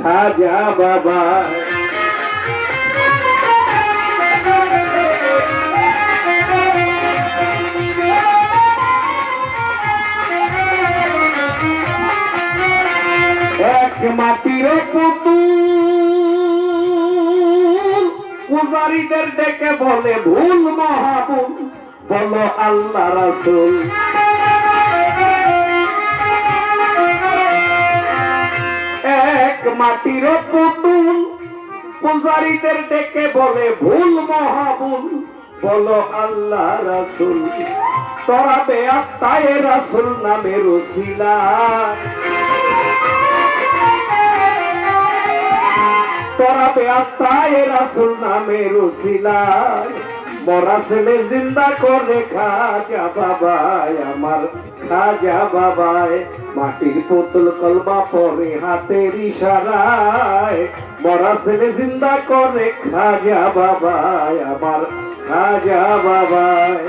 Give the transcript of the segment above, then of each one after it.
খাজা বাবা। এক মাটির পুতুল পূজারীদের ডেকে বলে ভুল মহাভুল, বলো আল্লাহ রাসূল। এক মাটির পুতুল পূজারীদের ডেকে বলে ভুল মহাভুল, বলো আল্লাহ রাসূল। তোরা বেআত্তায়ে রাসূল নামের ওসিলা, তোরা বেআত্তায়ে রাসূল নামের ওসিলা, মরা ছেলে জিন্দা করে খাজা বাবায় আমার খাজা বাবায়। মাটির পুতুল কলমা পড়ে হাতের ইশারায়, মরা ছেলে জিন্দা করে খাজা বাবায় আমার খাজা বাবায়।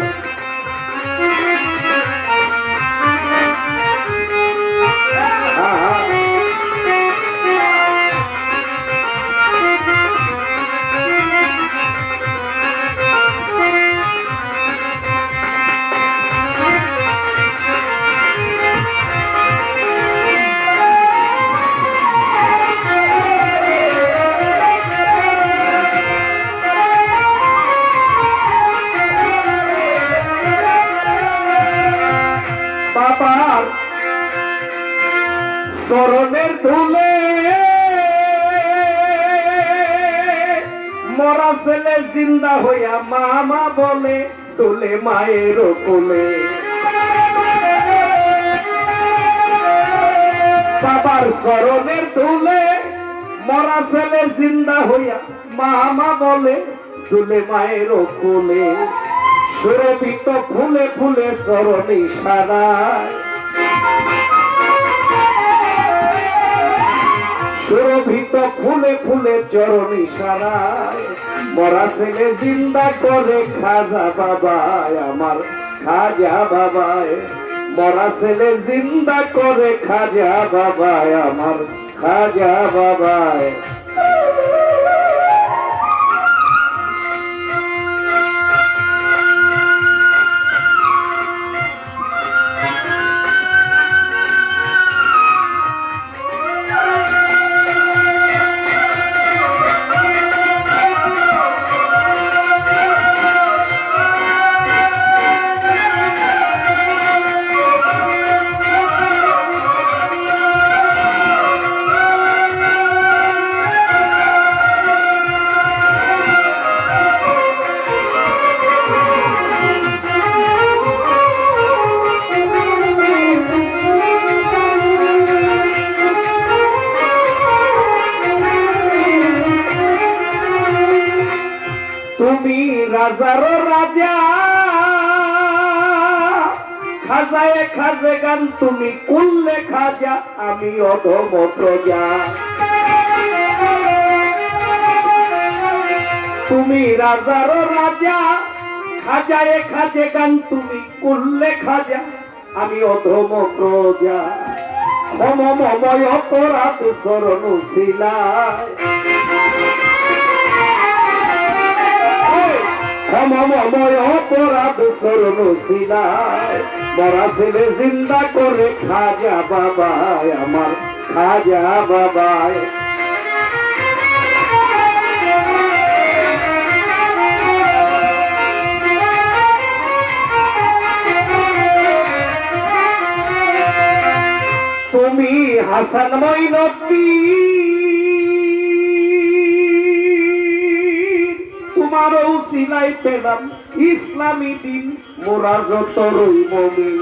বাবার চরণের ধুলে মরা ছেলে জিন্দা হইয়া মামা বলে তুলে মায়ের কোলে। বাবার চরণের ধুলে মরা ছেলে জিন্দা হইয়া মামা বলে তুলে মায়ের কোলে। সুরভিত ফুলে ফুলে চরণ ইশারায়, সুরভিত ফুলে ফুলে চরণ ইশারায়, মরা ছেলে জিন্দা করে খাজা বাবায় আমার খাজা বাবায়। মরা ছেলে জিন্দা করে খাজা বাবায় আমার খাজা বাবায়। তুমি রাজারও রাজা খাজায় খাজে গান, তুমি কুললে খাজা আমি অধম প্রজা। তুমি রাজারও রাজা খাজায় খাজে গান, তুমি কুললে খাজা আমি অধম প্রজা। ক্ষমময় অপরাধ শরণ শিলায়, ক্ষমময় অপরাধ শরণ শিলায়, মরা ছেলে জিন্দা করে খাজা বাবায় আমার খাজা বাবায়। তুমি হাসান মঈনুদ্দিন, তোমার উসিলায় পেলাম ইসলামী দিন, মোরা যতই মুমিন।